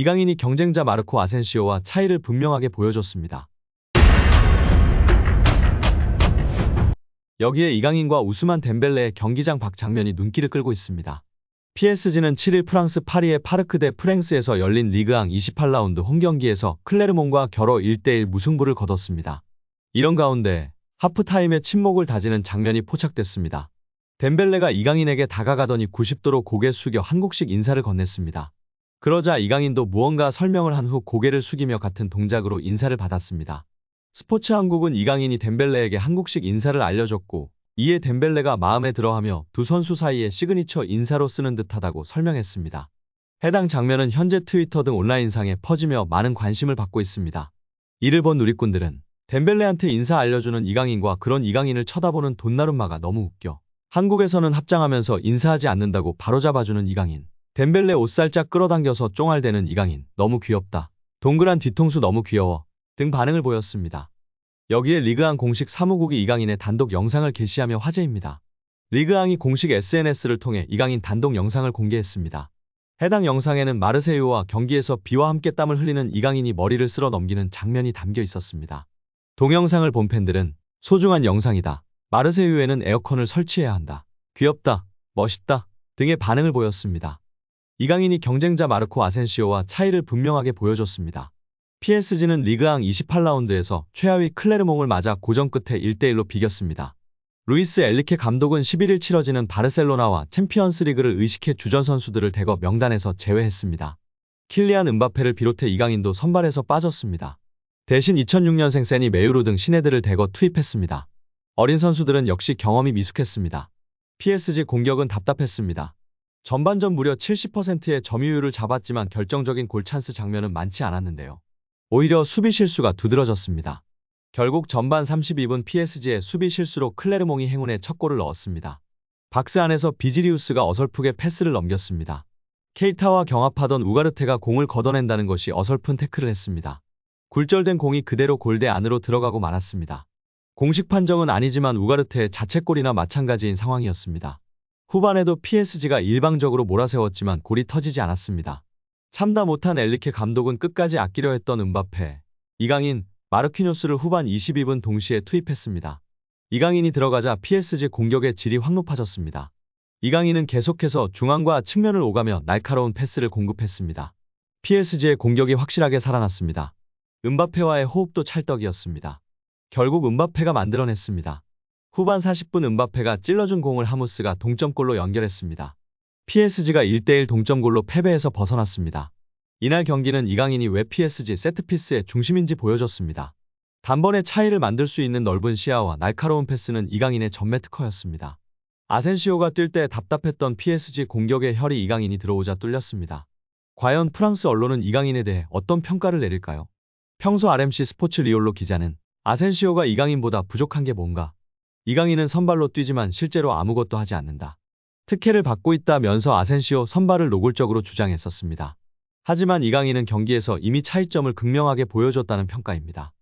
이강인이 경쟁자 마르코 아센시오와 차이를 분명하게 보여줬습니다. 여기에 이강인과 우스만 덴벨레의 경기장 밖 장면이 눈길을 끌고 있습니다. PSG는 7일 프랑스 파리의 파르크 대 프랭스에서 열린 리그앙 28라운드 홈경기에서 클레르몽과 겨뤄 1대1 무승부를 거뒀습니다. 이런 가운데 하프타임에 침묵을 다지는 장면이 포착됐습니다. 덴벨레가 이강인에게 다가가더니 90도로 고개 숙여 한국식 인사를 건넸습니다. 그러자 이강인도 무언가 설명을 한 후 고개를 숙이며 같은 동작으로 인사를 받았습니다. 스포츠 한국은 이강인이 덴벨레에게 한국식 인사를 알려줬고 이에 덴벨레가 마음에 들어하며 두 선수 사이에 시그니처 인사로 쓰는 듯하다고 설명했습니다. 해당 장면은 현재 트위터 등 온라인상에 퍼지며 많은 관심을 받고 있습니다. 이를 본 누리꾼들은 덴벨레한테 인사 알려주는 이강인과 그런 이강인을 쳐다보는 돈나룸마가 너무 웃겨. 한국에서는 합장하면서 인사하지 않는다고 바로잡아주는 이강인. 덴벨레 옷 살짝 끌어당겨서 쫑알대는 이강인. 너무 귀엽다. 동그란 뒤통수 너무 귀여워. 등 반응을 보였습니다. 여기에 리그앙 공식 사무국이 이강인의 단독 영상을 게시하며 화제입니다. 리그앙이 공식 SNS를 통해 이강인 단독 영상을 공개했습니다. 해당 영상에는 마르세유와 경기에서 비와 함께 땀을 흘리는 이강인이 머리를 쓸어 넘기는 장면이 담겨 있었습니다. 동영상을 본 팬들은 소중한 영상이다. 마르세유에는 에어컨을 설치해야 한다. 귀엽다. 멋있다. 등의 반응을 보였습니다. 이강인이 경쟁자 마르코 아센시오와 차이를 분명하게 보여줬습니다. PSG는 리그앙 28라운드에서 최하위 클레르몽을 맞아 고전 끝에 1대1로 비겼습니다. 루이스 엘리케 감독은 11일 치러지는 바르셀로나와 챔피언스 리그를 의식해 주전 선수들을 대거 명단에서 제외했습니다. 킬리안 은바페를 비롯해 이강인도 선발에서 빠졌습니다. 대신 2006년생 세니 메유르 등 신예들을 대거 투입했습니다. 어린 선수들은 역시 경험이 미숙했습니다. PSG 공격은 답답했습니다. 전반전 무려 70%의 점유율을 잡았지만 결정적인 골 찬스 장면은 많지 않았는데요. 오히려 수비 실수가 두드러졌습니다. 결국 전반 32분 PSG의 수비 실수로 클레르몽이 행운의 첫 골을 넣었습니다. 박스 안에서 비지리우스가 어설프게 패스를 넘겼습니다. 케이타와 경합하던 우가르테가 공을 걷어낸다는 것이 어설픈 태클을 했습니다. 굴절된 공이 그대로 골대 안으로 들어가고 말았습니다. 공식 판정은 아니지만 우가르테의 자책골이나 마찬가지인 상황이었습니다. 후반에도 PSG가 일방적으로 몰아세웠지만 골이 터지지 않았습니다. 참다 못한 엘리케 감독은 끝까지 아끼려 했던 은바페, 이강인, 마르퀴뇨스를 후반 22분 동시에 투입했습니다. 이강인이 들어가자 PSG 공격의 질이 확 높아졌습니다. 이강인은 계속해서 중앙과 측면을 오가며 날카로운 패스를 공급했습니다. PSG의 공격이 확실하게 살아났습니다. 은바페와의 호흡도 찰떡이었습니다. 결국 은바페가 만들어냈습니다. 후반 40분 은바페가 찔러준 공을 하무스가 동점골로 연결했습니다. PSG가 1대1 동점골로 패배해서 벗어났습니다. 이날 경기는 이강인이 왜 PSG 세트피스의 중심인지 보여줬습니다. 단번에 차이를 만들 수 있는 넓은 시야와 날카로운 패스는 이강인의 전매 특허였습니다. 아센시오가 뛸 때 답답했던 PSG 공격의 혈이 이강인이 들어오자 뚫렸습니다. 과연 프랑스 언론은 이강인에 대해 어떤 평가를 내릴까요? 평소 RMC 스포츠 리올로 기자는 아센시오가 이강인보다 부족한 게 뭔가? 이강인은 선발로 뛰지만 실제로 아무것도 하지 않는다. 특혜를 받고 있다면서 아센시오 선발을 노골적으로 주장했었습니다. 하지만 이강인은 경기에서 이미 차이점을 극명하게 보여줬다는 평가입니다.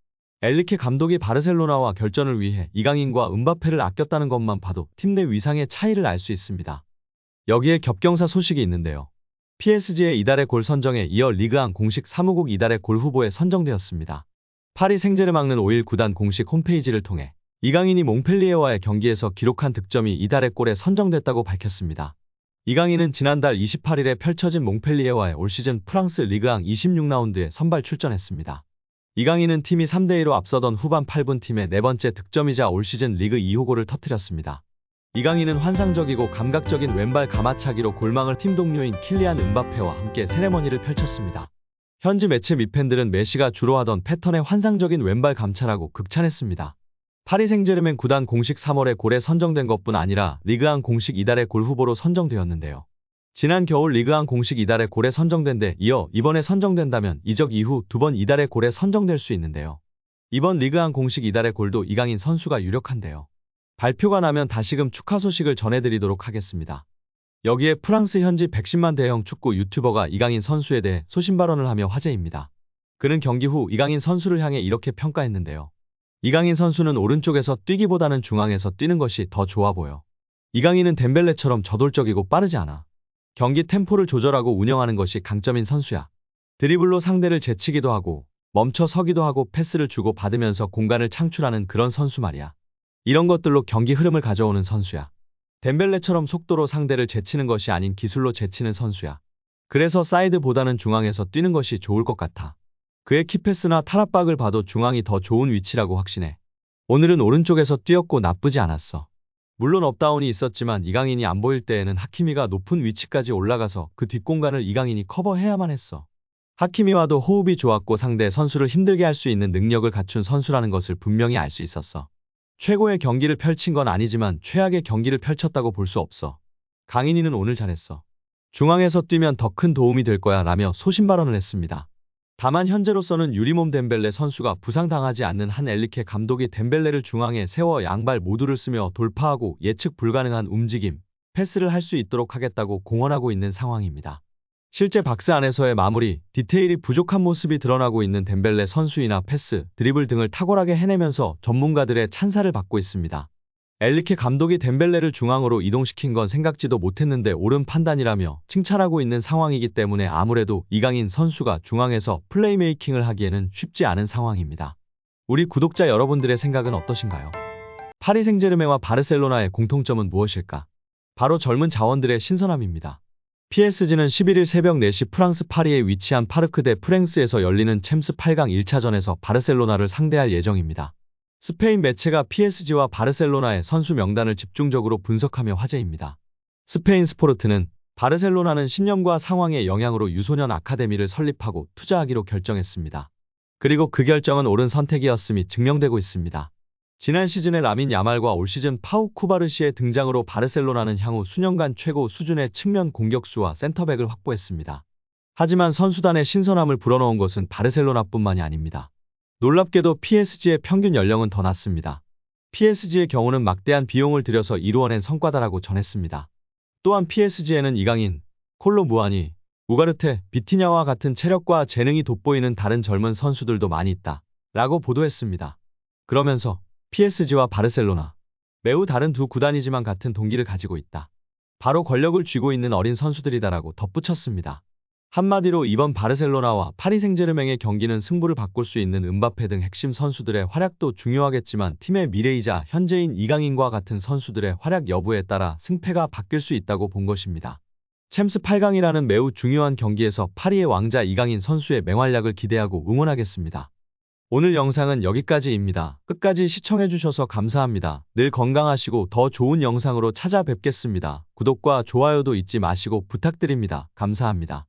엘리케 감독이 바르셀로나와 결전을 위해 이강인과 은바페를 아꼈다는 것만 봐도 팀 내 위상의 차이를 알 수 있습니다. 여기에 겹경사 소식이 있는데요. PSG의 이달의 골 선정에 이어 리그앙 공식 사무국 이달의 골 후보에 선정되었습니다. 파리 생제르맹는 5일 구단 공식 홈페이지를 통해 이강인이 몽펠리에와의 경기에서 기록한 득점이 이달의 골에 선정됐다고 밝혔습니다. 이강인은 지난달 28일에 펼쳐진 몽펠리에와의 올 시즌 프랑스 리그앙 26라운드에 선발 출전했습니다. 이강인은 팀이 3대2로 앞서던 후반 8분 팀의 네 번째 득점이자 올 시즌 리그 2호 골을 터뜨렸습니다. 이강인은 환상적이고 감각적인 왼발 가마차기로 골망을 팀 동료인 킬리안 은바페와 함께 세레머니를 펼쳤습니다. 현지 매체 및 팬들은 메시가 주로 하던 패턴의 환상적인 왼발 감차라고 극찬했습니다. 파리 생제르맹 구단 공식 3월에 골에 선정된 것뿐 아니라 리그앙 공식 이달의 골 후보로 선정되었는데요. 지난 겨울 리그앙 공식 이달의 골에 선정된 데 이어 이번에 선정된다면 이적 이후 두 번 이달의 골에 선정될 수 있는데요. 이번 리그앙 공식 이달의 골도 이강인 선수가 유력한데요. 발표가 나면 다시금 축하 소식을 전해드리도록 하겠습니다. 여기에 프랑스 현지 110만 대형 축구 유튜버가 이강인 선수에 대해 소신 발언을 하며 화제입니다. 그는 경기 후 이강인 선수를 향해 이렇게 평가했는데요. 이강인 선수는 오른쪽에서 뛰기보다는 중앙에서 뛰는 것이 더 좋아 보여. 이강인은 덴벨레처럼 저돌적이고 빠르지 않아. 경기 템포를 조절하고 운영하는 것이 강점인 선수야. 드리블로 상대를 제치기도 하고 멈춰 서기도 하고 패스를 주고 받으면서 공간을 창출하는 그런 선수 말이야. 이런 것들로 경기 흐름을 가져오는 선수야. 덴벨레처럼 속도로 상대를 제치는 것이 아닌 기술로 제치는 선수야. 그래서 사이드보다는 중앙에서 뛰는 것이 좋을 것 같아. 그의 키패스나 탈압박을 봐도 중앙이 더 좋은 위치라고 확신해. 오늘은 오른쪽에서 뛰었고 나쁘지 않았어. 물론 업다운이 있었지만 이강인이 안 보일 때에는 하키미가 높은 위치까지 올라가서 그 뒷공간을 이강인이 커버해야만 했어. 하키미와도 호흡이 좋았고 상대 선수를 힘들게 할 수 있는 능력을 갖춘 선수라는 것을 분명히 알 수 있었어. 최고의 경기를 펼친 건 아니지만 최악의 경기를 펼쳤다고 볼 수 없어. 강인이는 오늘 잘했어. 중앙에서 뛰면 더 큰 도움이 될 거야 라며 소신 발언을 했습니다. 다만 현재로서는 유리몸 덴벨레 선수가 부상당하지 않는 한 엘리케 감독이 덴벨레를 중앙에 세워 양발 모두를 쓰며 돌파하고 예측 불가능한 움직임, 패스를 할 수 있도록 하겠다고 공언하고 있는 상황입니다. 실제 박스 안에서의 마무리, 디테일이 부족한 모습이 드러나고 있는 덴벨레 선수이나 패스, 드리블 등을 탁월하게 해내면서 전문가들의 찬사를 받고 있습니다. 엘리케 감독이 덴벨레를 중앙으로 이동시킨 건 생각지도 못했는데 옳은 판단이라며 칭찬하고 있는 상황이기 때문에 아무래도 이강인 선수가 중앙에서 플레이메이킹을 하기에는 쉽지 않은 상황입니다. 우리 구독자 여러분들의 생각은 어떠신가요? 파리 생제르맹과 바르셀로나의 공통점은 무엇일까? 바로 젊은 자원들의 신선함입니다. PSG는 11일 새벽 4시 프랑스 파리에 위치한 파르크 대 프랭스에서 열리는 챔스 8강 1차전에서 바르셀로나를 상대할 예정입니다. 스페인 매체가 PSG와 바르셀로나의 선수 명단을 집중적으로 분석하며 화제입니다. 스페인 스포르트는 바르셀로나는 신념과 상황의 영향으로 유소년 아카데미를 설립하고 투자하기로 결정했습니다. 그리고 그 결정은 옳은 선택이었음이 증명되고 있습니다. 지난 시즌의 라민 야말과 올 시즌 파우 쿠바르시의 등장으로 바르셀로나는 향후 수년간 최고 수준의 측면 공격수와 센터백을 확보했습니다. 하지만 선수단의 신선함을 불어넣은 것은 바르셀로나뿐만이 아닙니다. 놀랍게도 PSG의 평균 연령은 더 낮습니다. PSG의 경우는 막대한 비용을 들여서 이루어낸 성과다라고 전했습니다. 또한 PSG에는 이강인, 콜로 무아니, 우가르테, 비티냐와 같은 체력과 재능이 돋보이는 다른 젊은 선수들도 많이 있다 라고 보도했습니다. 그러면서 PSG와 바르셀로나, 매우 다른 두 구단이지만 같은 동기를 가지고 있다. 바로 권력을 쥐고 있는 어린 선수들이다라고 덧붙였습니다. 한마디로 이번 바르셀로나와 파리 생제르맹의 경기는 승부를 바꿀 수 있는 음바페 등 핵심 선수들의 활약도 중요하겠지만 팀의 미래이자 현재인 이강인과 같은 선수들의 활약 여부에 따라 승패가 바뀔 수 있다고 본 것입니다. 챔스 8강이라는 매우 중요한 경기에서 파리의 왕자 이강인 선수의 맹활약을 기대하고 응원하겠습니다. 오늘 영상은 여기까지입니다. 끝까지 시청해주셔서 감사합니다. 늘 건강하시고 더 좋은 영상으로 찾아뵙겠습니다. 구독과 좋아요도 잊지 마시고 부탁드립니다. 감사합니다.